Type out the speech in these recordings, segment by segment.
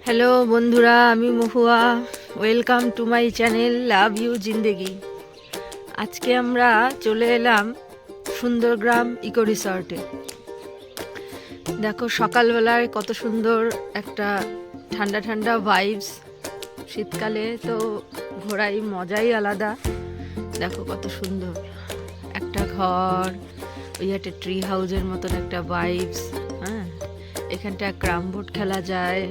Hello বন্ধুরা, আমি Mahua. Welcome to my channel love you Zindagi. আজকে আমরা চলে এলাম সুন্দরগ্রাম ইকো রিসর্টে। দেখো সকালবেলায় কত সুন্দর একটা ঠান্ডা ঠান্ডা ভাইবস। শীতকালে তো ঘোরাই মজাই আলাদা। দেখো কত সুন্দর একটা ঘর, ওই একটা ট্রি হাউসের মতন একটা ভাইবস। হ্যাঁ, এখানটা ক্যারাম বোর্ড খেলা যায়,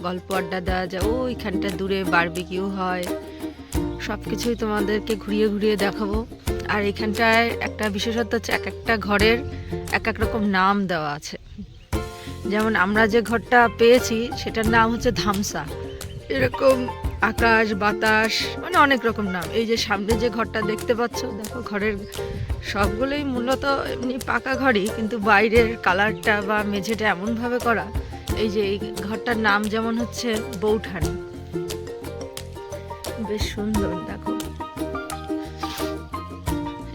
গল্প আড্ডা দেওয়া যায়, ওইখানটা দূরে বারবিকিউ হয়। সব কিছুই তোমাদেরকে ঘুরিয়ে ঘুরিয়ে দেখাবো। আর এখানটায় একটা বিশেষত্ব হচ্ছে এক একটা ঘরের এক এক রকম নাম দেওয়া আছে। যেমন আমরা যে ঘরটা পেয়েছি সেটার নাম হচ্ছে ধামসা। এরকম আকাশ বাতাস মানে অনেক রকম নাম। এই যে সামনে যে ঘরটা দেখতে পাচ্ছ, দেখো ঘরের সবগুলোই মূলত এমনি পাকা ঘরই, কিন্তু বাইরের কালারটা বা মেঝেটা এমনভাবে করা। এই যে এই ঘরটার নাম যেমন হচ্ছে বৌঠান, বেশ সুন্দর। দেখো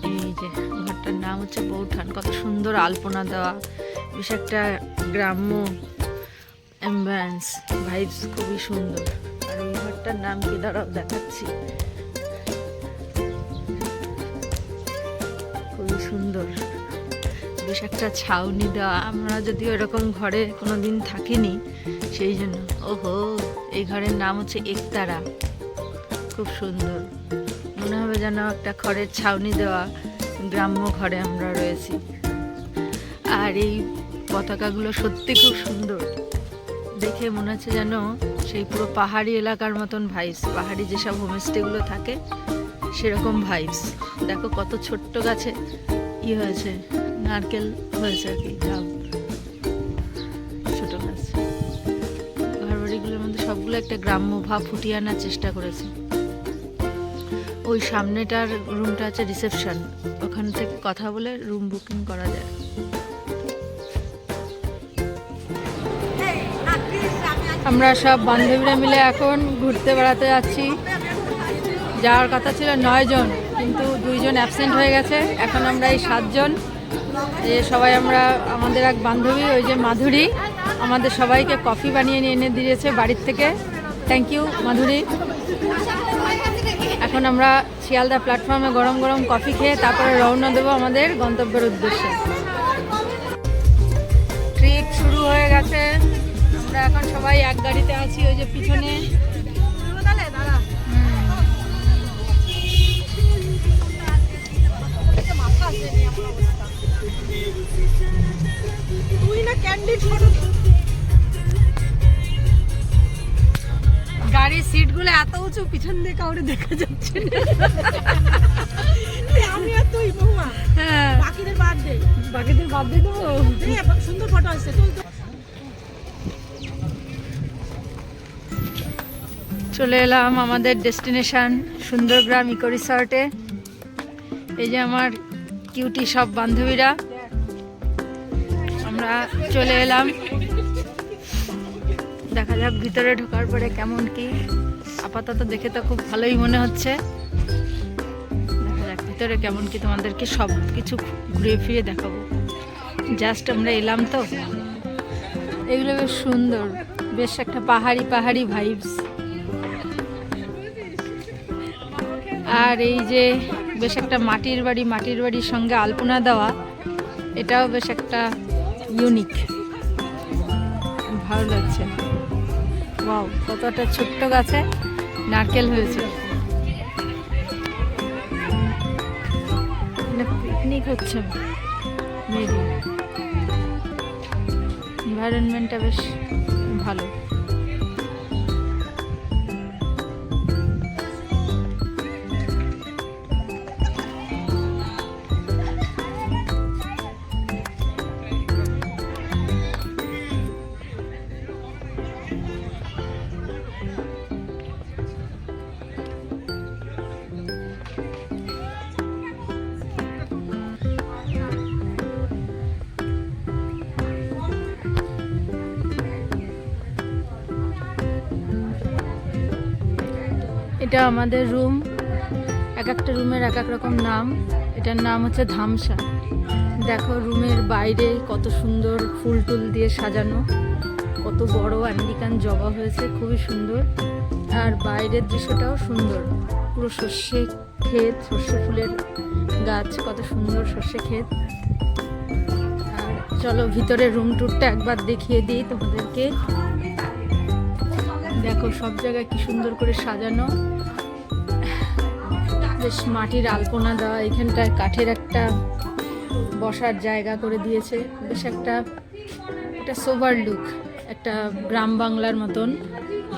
এই যে ঘরটার নাম হচ্ছে বৌঠান, কত সুন্দর আলপনা দেওয়া, বেশ একটা গ্রাম্য অ্যাম্বিয়েন্স ভাইবস, খুবই সুন্দর। আর এই ঘরটার নাম কি দাঁড়াও দেখাচ্ছি, খুবই সুন্দর, বেশ একটা ছাউনি দেওয়া। আমরা যদিও এরকম ঘরে কোনোদিন থাকিনি, সেই জন্য। ওহো, এই ঘরের নাম হচ্ছে একতারা, খুব সুন্দর। মনে হবে যেন একটা খড়ের ছাউনি দেওয়া গ্রাম্য ঘরে আমরা রয়েছি। আর এই পতাকাগুলো সত্যি খুব সুন্দর, দেখে মনে হচ্ছে যেন সেই পুরো পাহাড়ি এলাকার মতন ভাইবস। পাহাড়ি যেসব হোমস্টেগুলো থাকে সেরকম ভাইবস। দেখো কত ছোট্ট গাছে কি হয়েছে, নারকেল হয়েছে আর কি, ডাব, ছোট গাছ। ঘর বাড়িগুলোর মধ্যে সবগুলো একটা গ্রাম্য ভাব ফুটিয়ে আনার চেষ্টা করেছে। ওই সামনেটার রুমটা আছে রিসেপশন, ওখান থেকে কথা বলে রুম বুকিং করা যায়। আমরা সব বান্ধবীরা মিলে এখন ঘুরতে বেড়াতে যাচ্ছি। যাওয়ার কথা ছিল 9 জন, কিন্তু 2 জন অ্যাবসেন্ট হয়ে গেছে। এখন আমরা এই 7 জন, সবাই আমরা, আমাদের এক বান্ধবী ওই যে মাধুরী আমাদের সবাইকে কফি বানিয়ে নিয়ে এনে দিয়েছে বাড়ির থেকে। থ্যাংক ইউ মাধুরী। এখন আমরা শিয়ালদা প্ল্যাটফর্মে গরম গরম কফি খেয়ে তারপরে রওনা দেবো আমাদের গন্তব্যের উদ্দেশ্যে। ট্রিপ শুরু হয়ে গেছে, আমরা এখন সবাই এক গাড়িতে আছি। ওই যে পিছনে গাড়ির সিটগুলো এত উঁচু, পিছন দিয়ে কাউরে দেখা যাচ্ছে না। আমি আর তুই মহুয়া, হ্যাঁ, বাকিদের বাদ দে, বাকিদের বাদ দিয়ে দেবো। সুন্দর ফটো আসছে। চলে এলাম আমাদের ডেস্টিনেশন সুন্দরগ্রাম ইকো রিসর্টে। এই যে আমার কিউটি সব বান্ধবীরা, আমরা চলে এলাম। দেখা যাক ভিতরে ঢোকার পরে কেমন কি। আপাতত দেখে তো খুব ভালোই মনে হচ্ছে। দেখা যাক ভিতরে কেমন কি, তোমাদেরকে সব কিছু ঘুরে ফিরে দেখাবো। জাস্ট আমরা এলাম তো। এগুলো বেশ সুন্দর, বেশ একটা পাহাড়ি পাহাড়ি ভাইবস। আর এই যে বেশ একটা মাটির বাড়ি, মাটির বাড়ির সঙ্গে আলপনা দেওয়া, এটাও বেশ একটা ইউনিক, ভালো লাগছে। ওয়াও, কতটা ছোট্ট গাছে নারকেল হয়েছে। পিকনিক হচ্ছে মেবি। এনভায়রনমেন্টটা বেশ ভালো। এটা আমাদের রুম, এক একটা রুমের এক এক রকম নাম। এটার নাম হচ্ছে ধামসা। দেখো রুমের বাইরে কত সুন্দর ফুল টুল দিয়ে সাজানো, কত কত বড় আমেরিকান জবা হয়েছে, খুবই সুন্দর। আর বাইরের দৃশ্যটাও সুন্দর, পুরো সর্ষে ক্ষেত, সর্ষে ফুলের গাছ, কত সুন্দর সর্ষে ক্ষেত। আর চলো ভিতরের রুম টুরটা একবার দেখিয়ে দিই তোমাদেরকে। দেখো সব জায়গায় কি সুন্দর করে সাজানো, বেশ মাটির আলপনা দেওয়া। এখানটায় কাঠের একটা বসার জায়গা করে দিয়েছে, বেশ একটা সোবার লুক, একটা গ্রাম বাংলার মতন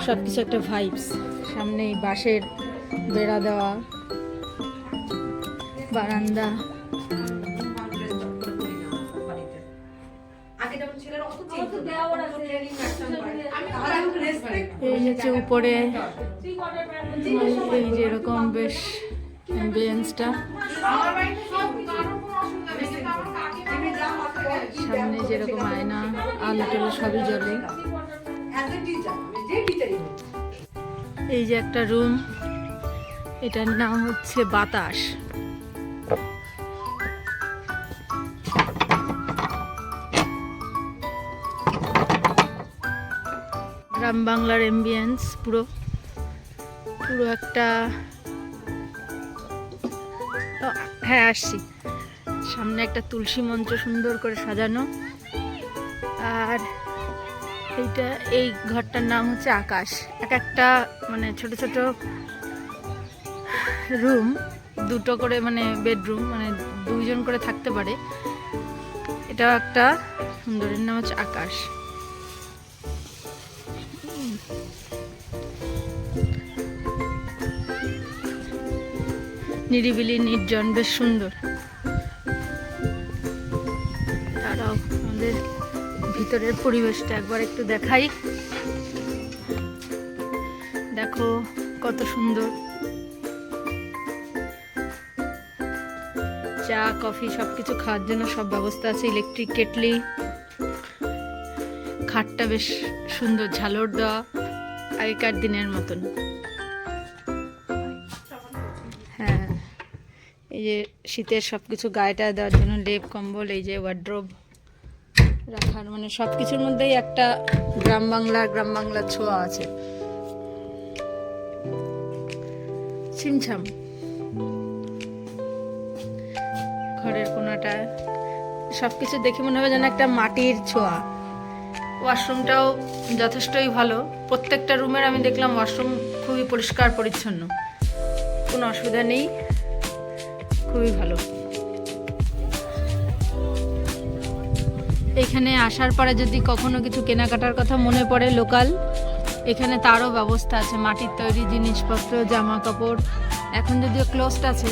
সব কিছু, একটা ভাইবস। সামনে বাঁশের বেড়া দেওয়া, বারান্দা, এই হচ্ছে উপরে এই যে এরকম বেশ অ্যাম্বিয়েন্সটা। সামনে যেরকম আয়না, আলো টালো সবই জ্বলে। এই যে একটা রুম, এটার নাম হচ্ছে বাতাস। গ্রাম বাংলার অ্যাম্বিয়েন্স পুরো পুরো একটা। হ্যাঁ আসছি। সামনে একটা তুলসী মঞ্চ সুন্দর করে সাজানো। আর এই ঘরটার নাম হচ্ছে আকাশ। একটা মানে ছোট ছোট রুম, দুটো করে মানে বেডরুম, মানে দুইজন করে থাকতে পারে। এটাও একটা সুন্দর, এর নাম হচ্ছে আকাশ। নিরিবিলি, নির্জন, বেশ সুন্দর। তারাও আমাদের ভিতরের পরিবেশটা একবার একটু দেখাই। দেখো কত সুন্দর, চা কফি সবকিছু খাওয়ার জন্য সব ব্যবস্থা আছে। ইলেকট্রিক কেটলি, খাটটা বেশ সুন্দর, ঝালর দেওয়া, আগেকার দিনের মতন। হ্যাঁ, এই যে শীতের সবকিছু গায়েটা দেওয়ার জন্য লেপ কম্বল, এই যে ওয়ার্ড্রোব রাখার, মানে সবকিছুর মধ্যেই একটা গ্রাম বাংলার ছোঁয়া আছে। ছিমছাম ঘরের কোনাটা, সবকিছু দেখে মনে হবে যেন একটা মাটির ছোঁয়া। ওয়াশরুমটাও যথেষ্টই ভালো। প্রত্যেকটা রুমের আমি দেখলাম ওয়াশরুম খুবই পরিষ্কার পরিচ্ছন্ন, কোনো অসুবিধা নেই, খুবই ভালো। এখানে আসার পরে যদি কখনো কিছু কেনাকাটার কথা মনে পড়ে লোকাল, এখানে তারও ব্যবস্থা আছে। মাটির তৈরি জিনিসপত্র, জামা কাপড়, এখন যদিও ক্লোজড আছে।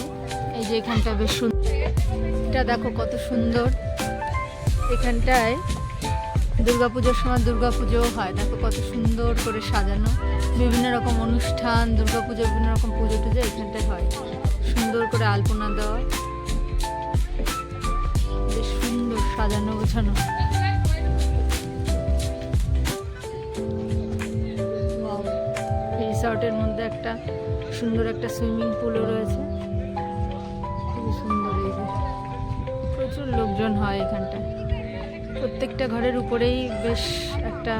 এই যে এখানটা বেশ সুন্দর, এটা দেখো কত সুন্দর। এখানটায় দুর্গাপুজোর সময় দুর্গাপুজোও হয়, দেখো কত সুন্দর করে সাজানো। বিভিন্ন রকম অনুষ্ঠান, দুর্গাপুজো, বিভিন্ন রকম পুজো টুজো এখানটায় হয়। সুন্দর করে আলপনা দেওয়া, বেশ সুন্দর সাজানো গোছানো। রিসর্টের মধ্যে একটা সুন্দর একটা সুইমিং পুলও রয়েছে, খুবই সুন্দর। এই যে প্রচুর লোকজন হয় এখানটায়। প্রত্যেকটা ঘরের উপরেই বেশ একটা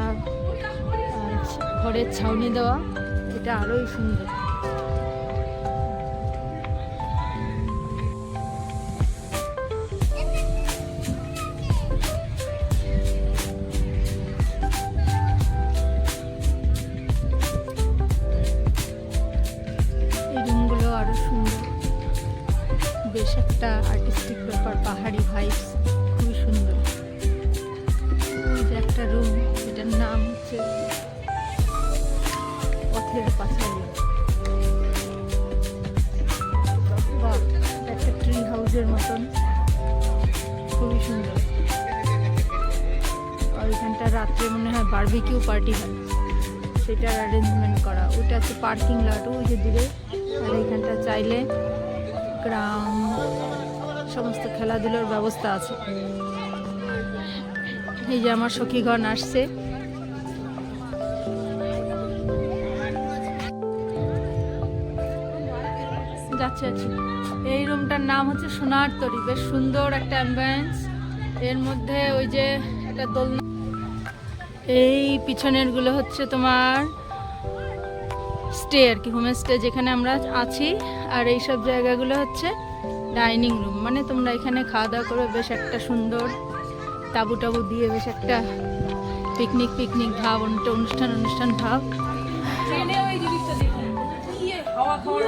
ঘরের ছাউনি দেওয়া, এটা আরোই সুন্দর। এই রুমগুলো আরো সুন্দর, বেশ একটা আর্টিস্টিক ব্যাপার, পাহাড়ি ভাইবস, খুবই সুন্দর। একটা রুম, এটার নাম হচ্ছে পথের পাঁচালী। একটা ট্রি হাউসের মতন, খুবই সুন্দর। আর এখানটা রাত্রে মনে হয় বারবিকিউ পার্টি হয়, সেটার অ্যারেঞ্জমেন্ট করা। ওটা আছে পার্কিং লট, ওই যে দূরে। আর এখানটা চাইলে গ্রাম সমস্ত খেলাধুলোর ব্যবস্থা আছে। এই যে আমার সখীগণ আসছে, যাচ্ছে। এই রুমটার নাম হচ্ছে সোনার তরী, বেশ সুন্দর একটা অ্যাম্বিয়েন্স। এর মধ্যে ওই যে একটা দোলনা, এই পিছনের গুলো হচ্ছে তোমার স্টে আর কি, হোমস্টে যেখানে আমরা আছি। আর এই সব জায়গাগুলো হচ্ছে ডাইনিং রুম, মানে তোমরা এখানে খাওয়া দাওয়া করে বেশ একটা সুন্দর তাবু টাবু দিয়ে বেশ একটা পিকনিক পিকনিক ভাব, অনুষ্ঠান ভাব।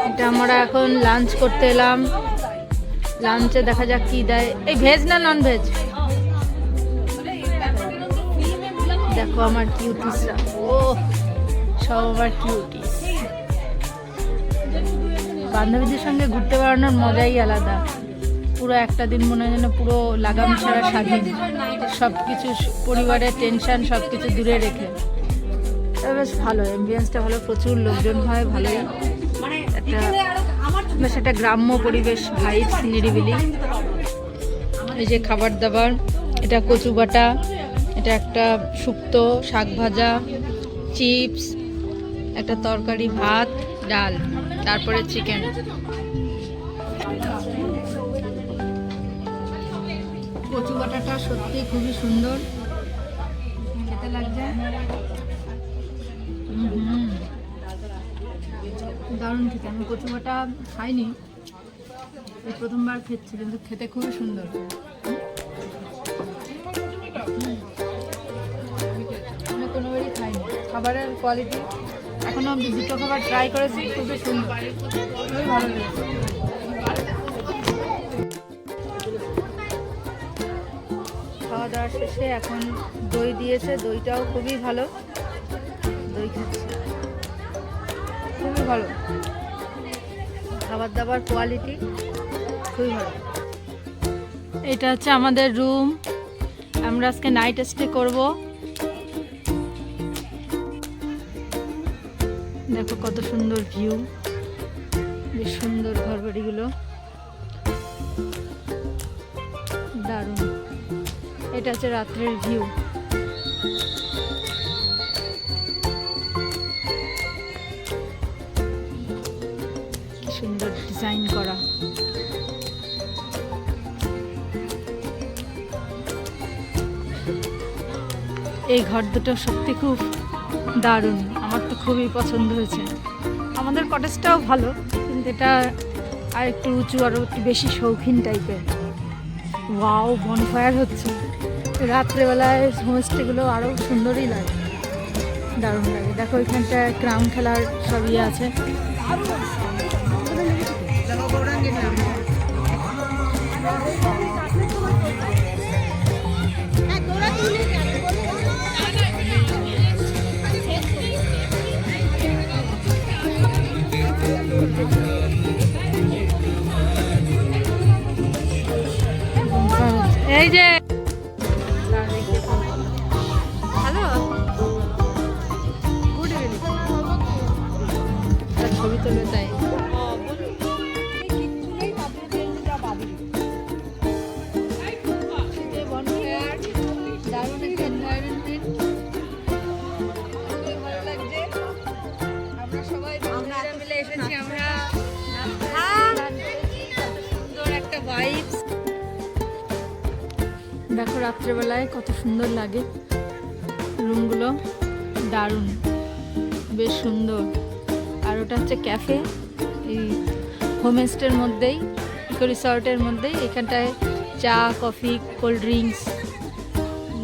এটা আমরা এখন লাঞ্চ করতে এলাম। লাঞ্চে দেখা যাক কি দেয়। এই ভেজ না নন ভেজ? দেখো আমার কিউটিসরা, ও সব আমার কিউটিস। বান্ধবীদের সঙ্গে ঘুরতে বেড়ানোর মজাই আলাদা। পুরো একটা দিন মনে হয় যেন পুরো লাগাম ছাড়া স্বাধীন, সব কিছু পরিবারের টেনশন সব কিছু দূরে রেখে। তবে বেশ ভালো, অ্যাম্বিয়েন্সটা ভালো, প্রচুর লোকজন হয়, ভালোই একটা বেশ একটা গ্রাম্য পরিবেশ, ভাইবস, নিরিবিলি। এই যে খাবার দাবার, এটা কচু বাটা, এটা একটা শুক্তো, শাক ভাজা, চিপস, একটা তরকারি, ভাত, ডাল, তারপরে চিকেন। কচু বাটাটা সত্যি খুবই সুন্দর খেতে লাগছে। দারুণ খেতে। আমি কচু বাটা খাইনি, এই প্রথমবার খেয়েছি, কিন্তু খেতে খুবই সুন্দর। আমি কোনোবারই খাইনি। খাবারের কোয়ালিটি এখনো অব্দি দুটো খাবার ট্রাই করেছি, খুবই সুন্দর, খুবই ভালো লেগেছে। খাওয়া দাওয়া শেষে এখন দই দিয়েছে, দইটাও খুবই ভালো, দই খাচ্ছি, খুবই ভালো। খাবার দাবার কোয়ালিটি খুবই ভালো। এটা হচ্ছে আমাদের রুম, আমরা আজকে নাইট স্টে করব। দেখো কত সুন্দর ভিউ, বেশ সুন্দর ঘরবাড়িগুলো, দারুণ। এটা হচ্ছে রাত্রের ভিউ। কি সুন্দর ডিজাইন করা। এই ঘর দুটো সত্যি খুব দারুণ, আমার তো খুবই পছন্দ হয়েছে। আমাদের কটেজটাও ভালো, কিন্তু এটা আর একটু উঁচু, আরও একটু বেশি শৌখিন টাইপের। ওয়াও, বনফায়ার হচ্ছে রাত্রেবেলায়, হোমস্টেগুলো আরও সুন্দরই লাগে, দারুণ লাগে। দেখো এখানটা ক্রাম খেলার সব ইয়ে আছে। এই যে হ্যালো, গুড ইভিনিং। ছবি তুলবে তাই। দারুণ একটা এনভায়রনমেন্ট, ভালো লাগছে। আমরা সবাই বন্ধুরা মিলে এসেছি, আমরা সুন্দর একটা ভাইবস। দেখো রাত্রেবেলায় কত সুন্দর লাগে রুমগুলো, দারুণ, বেশ সুন্দর। আর ওটা হচ্ছে ক্যাফে, এই হোমস্টের মধ্যেই, ইকো রিসর্টের মধ্যেই। এখানটায় চা, coffee, cold drinks,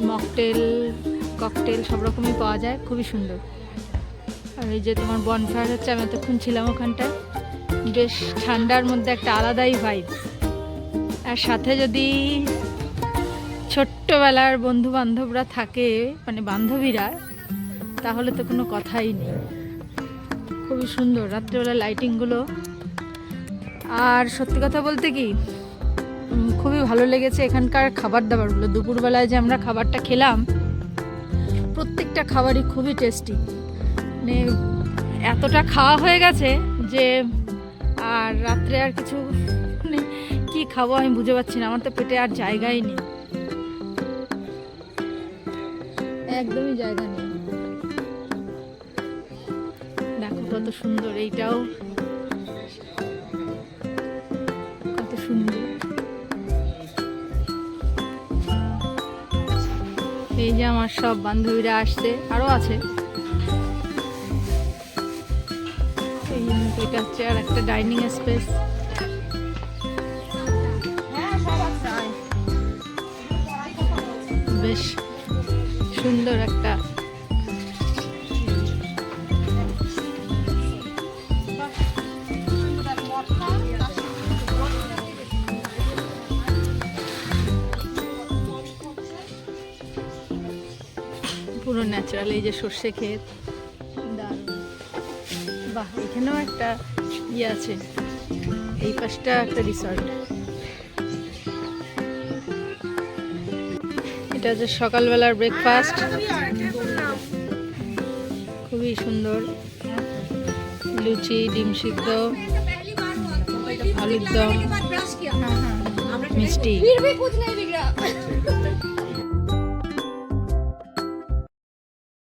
mocktail, cocktail সব রকমই পাওয়া যায়, খুবই সুন্দর। আর এই যে তোমার বনফায়ার হচ্ছে, আমি এতক্ষণ ছিলাম ওখানটায়, বেশ ঠান্ডার মধ্যে একটা আলাদাই ভাইব। আর সাথে যদি ছোট্টবেলার বন্ধু বান্ধবরা থাকে, মানে বান্ধবীরা, তাহলে তো কোনো কথাই নেই। খুবই সুন্দর রাত্রেবেলা লাইটিংগুলো। আর সত্যি কথা বলতে কি, খুবই ভালো লেগেছে এখানকার খাবার দাবারগুলো। দুপুরবেলায় যে আমরা খাবারটা খেলাম, প্রত্যেকটা খাবারই খুবই টেস্টি। মানে এতটা খাওয়া হয়ে গেছে যে আর রাত্রে আর কিছু মানে কী খাবো আমি বুঝে পাচ্ছি না, আমার তো পেটে আর জায়গাই নেই, একদমই জায়গা নেই। দেখো কত সুন্দর, এইটাও কত সুন্দর। এই যে আমার সব বান্ধবীরা আসছে, আরো আছে। এটা হচ্ছে আর একটা ডাইনিং স্পেস। বেশ সুন্দর একটা পুরো ন্যাচারাল। এই যে সর্ষে ক্ষেত, দারুণ। বাহ, এখানেও একটা ইয়ে আছে, এই পাশটা একটা রিসর্ট। এটা হচ্ছে সকালবেলার ব্রেকফাস্ট, খুবই সুন্দর। লুচি, ডিম সিদ্ধ, আলুর দম, মিষ্টি।